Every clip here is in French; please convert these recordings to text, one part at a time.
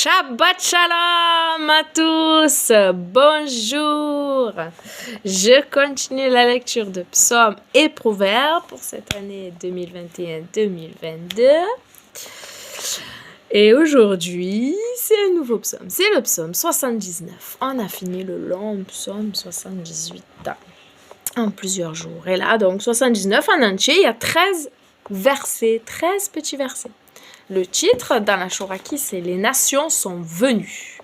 Shabbat Shalom à tous, bonjour. Je continue la lecture de psaumes et proverbes pour cette année 2021-2022. Et aujourd'hui, c'est un nouveau psaume, c'est le psaume 79. On a fini le long psaume 78 en plusieurs jours. Et là, donc 79 en entier, il y a 13 versets, 13 petits versets. Le titre dans la Shoraki, c'est « Les nations sont venues ».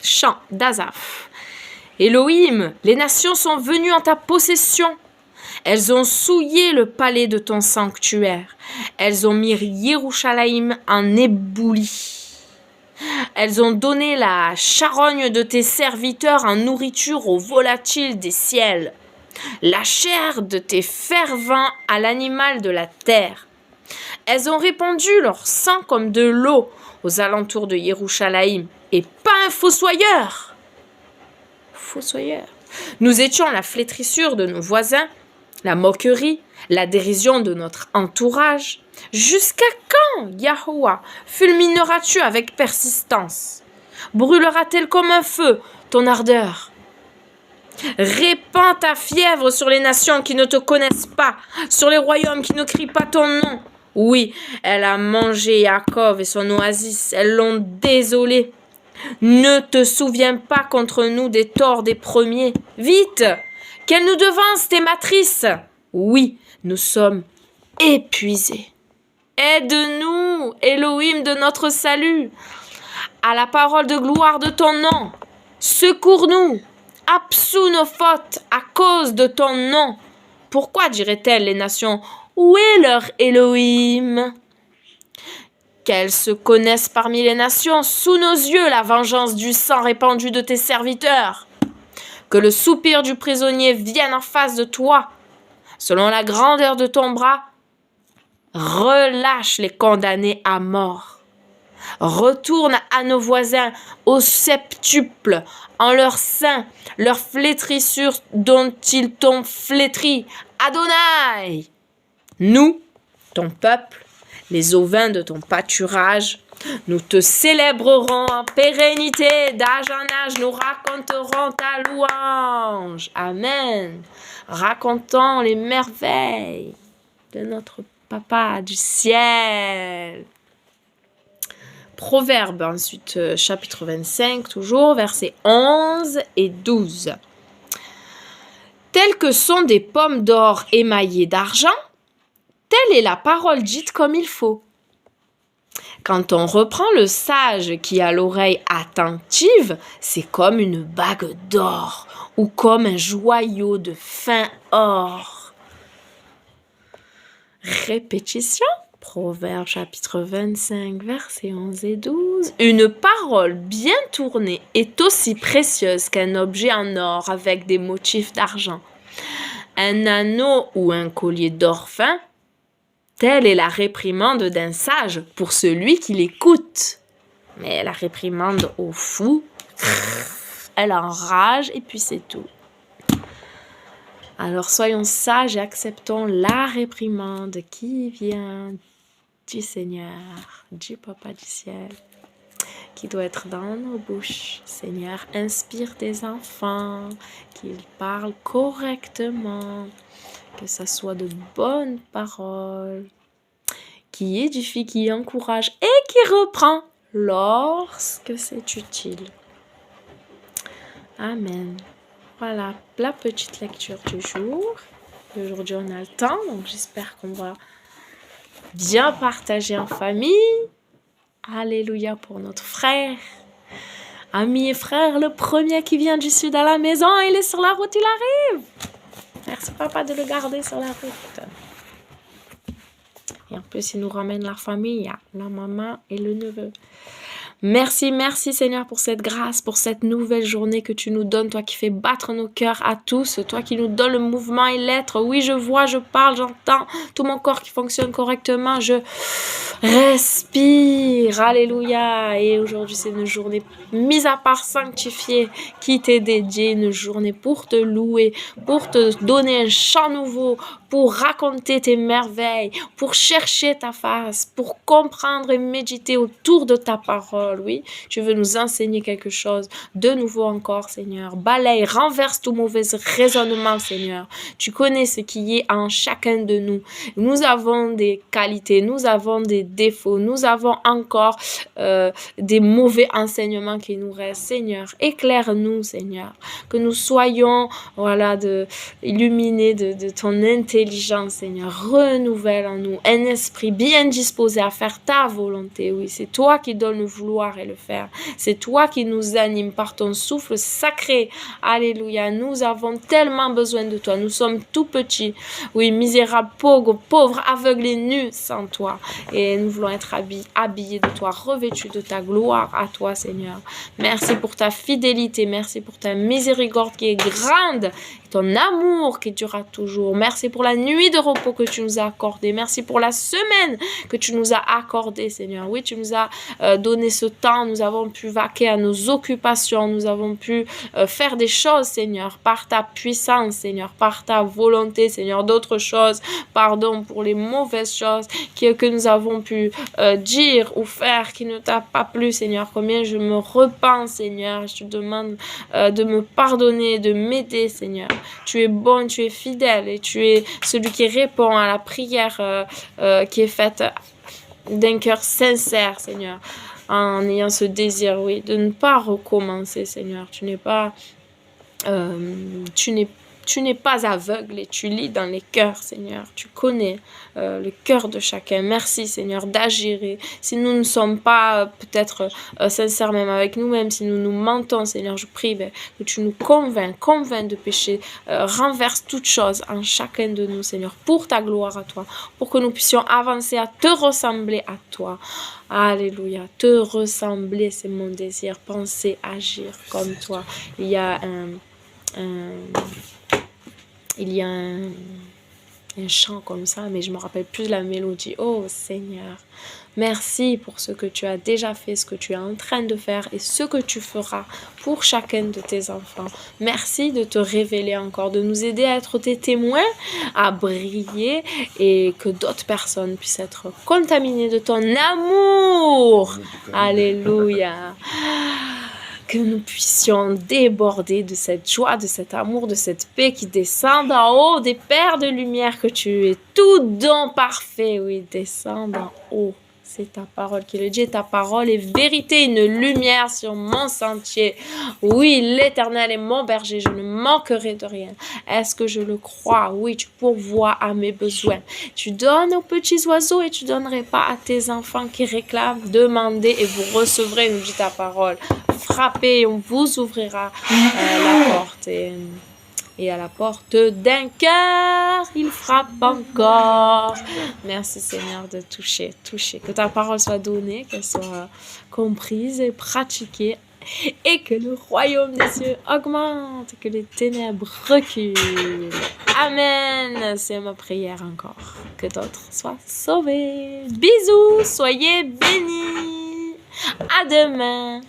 Chant d'Asaph. Elohim, les nations sont venues en ta possession. Elles ont souillé le palais de ton sanctuaire. Elles ont mis Yerushalayim en éboulis. Elles ont donné la charogne de tes serviteurs en nourriture aux volatiles des ciels, la chair de tes fervents à l'animal de la terre. Elles ont répandu leur sang comme de l'eau aux alentours de Yerushalayim, et pas un fossoyeur. Nous étions la flétrissure de nos voisins, la moquerie, la dérision de notre entourage. Jusqu'à quand, Yahuwah, fulmineras-tu avec persistance? Brûlera-t-elle comme un feu ton ardeur? Répands ta fièvre sur les nations qui ne te connaissent pas, sur les royaumes qui ne crient pas ton nom. Oui, elle a mangé Yaakov et son oasis, elles l'ont désolé. Ne te souviens pas contre nous des torts des premiers. Vite, qu'elle nous devance tes matrices. Oui, nous sommes épuisés. Aide-nous, Elohim de notre salut, à la parole de gloire de ton nom. Secours-nous, absous nos fautes à cause de ton nom. Pourquoi diraient-elles les nations? Où est leur Elohim? Qu'elles se connaissent parmi les nations, sous nos yeux, la vengeance du sang répandu de tes serviteurs. Que le soupir du prisonnier vienne en face de toi. Selon la grandeur de ton bras, relâche les condamnés à mort. Retourne à nos voisins au septuple, en leur sein, leur flétrissure dont ils t'ont flétri. Adonai! Nous, ton peuple, les ovins de ton pâturage, nous te célébrerons en pérennité, d'âge en âge, nous raconterons ta louange. Amen. Racontons les merveilles de notre Papa du ciel. Proverbe, ensuite, chapitre 25, toujours, versets 11 et 12. Telles que sont des pommes d'or émaillées d'argent, telle est la parole dite comme il faut. Quand on reprend le sage qui a l'oreille attentive, c'est comme une bague d'or ou comme un joyau de fin or. Répétition, Proverbe chapitre 25, versets 11 et 12. Une parole bien tournée est aussi précieuse qu'un objet en or avec des motifs d'argent. Un anneau ou un collier d'or fin, telle est la réprimande d'un sage pour celui qui l'écoute. Mais la réprimande au fou, elle enrage et puis c'est tout. Alors soyons sages et acceptons la réprimande qui vient du Seigneur, du Papa du ciel, qui doit être dans nos bouches. Seigneur, inspire tes enfants, qu'ils parlent correctement, que ça soit de bonnes paroles, qui édifie, qui encourage et qui reprend lorsque c'est utile. Amen. Voilà la petite lecture du jour. Aujourd'hui, on a le temps, donc j'espère qu'on va bien partager en famille. Alléluia pour notre frère. Ami et frère, le premier qui vient du sud à la maison, il est sur la route, il arrive. Merci papa de le garder sur la route. Et en plus, il nous ramène la famille, la maman et le neveu. Merci Seigneur pour cette grâce, pour cette nouvelle journée que tu nous donnes, toi qui fais battre nos cœurs à tous, toi qui nous donnes le mouvement et l'être. Oui, je vois, je parle, j'entends, tout mon corps qui fonctionne correctement, je respire, alléluia. Et aujourd'hui, c'est une journée mise à part, sanctifiée, qui t'est dédiée, une journée pour te louer, pour te donner un chant nouveau, pour raconter tes merveilles, pour chercher ta face, pour comprendre et méditer autour de ta parole. Oui, tu veux nous enseigner quelque chose de nouveau encore, Seigneur. Balaye, renverse tout mauvais raisonnement, Seigneur. Tu connais ce qui est en chacun de nous. Nous avons des qualités, nous avons des défauts, nous avons encore des mauvais enseignements qui nous restent. Seigneur, éclaire-nous, Seigneur, que nous soyons, illuminés de ton intelligence, Seigneur. Renouvelle en nous un esprit bien disposé à faire ta volonté. Oui, c'est toi qui donnes le vouloir et le faire. C'est toi qui nous anime par ton souffle sacré. Alléluia. Nous avons tellement besoin de toi. Nous sommes tout petits. Oui, misérables, pauvres, aveugles et nus sans toi. Et nous voulons être habillés de toi, revêtus de ta gloire à toi, Seigneur. Merci pour ta fidélité. Merci pour ta miséricorde qui est grande. Ton amour qui durera toujours. Merci pour la nuit de repos que tu nous as accordée. Merci pour la semaine que tu nous as accordée, Seigneur. Oui, tu nous as donné ce temps. Nous avons pu vaquer à nos occupations. Nous avons pu faire des choses, Seigneur, par ta puissance, Seigneur, par ta volonté, Seigneur. D'autres choses, pardon pour les mauvaises choses que nous avons pu dire ou faire qui ne t'a pas plu, Seigneur. Combien je me repens, Seigneur. Je te demande de me pardonner, de m'aider, Seigneur. Tu es bon, tu es fidèle et tu es celui qui répond à la prière qui est faite d'un cœur sincère, Seigneur, en ayant ce désir, oui, de ne pas recommencer, Seigneur. Tu n'es pas aveugle et tu lis dans les cœurs, Seigneur. Tu connais le cœur de chacun. Merci, Seigneur, d'agir. Et si nous ne sommes pas peut-être sincères même avec nous-mêmes, si nous nous mentons, Seigneur, je prie que tu nous convaincs de péché. Renverse toutes choses en chacun de nous, Seigneur, pour ta gloire à toi, pour que nous puissions avancer à te ressembler à toi. Alléluia. Te ressembler, c'est mon désir. Penser, agir comme toi. Il y a un chant comme ça, mais je me rappelle plus de la mélodie. Oh Seigneur, merci pour ce que tu as déjà fait, ce que tu es en train de faire et ce que tu feras pour chacun de tes enfants. Merci de te révéler encore, de nous aider à être tes témoins, à briller et que d'autres personnes puissent être contaminées de ton amour. Alléluia. Que nous puissions déborder de cette joie, de cet amour, de cette paix qui descend d'en haut, des Pères de lumière que tu es. Tout don parfait, oui, descend d'en haut. C'est ta parole qui le dit. Ta parole est vérité, une lumière sur mon sentier. Oui, l'Éternel est mon berger, je ne manquerai de rien. Est-ce que je le crois? Oui, tu pourvois à mes besoins. Tu donnes aux petits oiseaux et tu ne donnerais pas à tes enfants qui réclament. Demandez et vous recevrez, nous dit ta parole. Frappez et on vous ouvrira la porte. Et à la porte d'un cœur, il frappe encore. Merci Seigneur de toucher. Que ta parole soit donnée, qu'elle soit comprise et pratiquée. Et que le royaume des cieux augmente, que les ténèbres reculent. Amen. C'est ma prière encore. Que d'autres soient sauvés. Bisous, soyez bénis. À demain.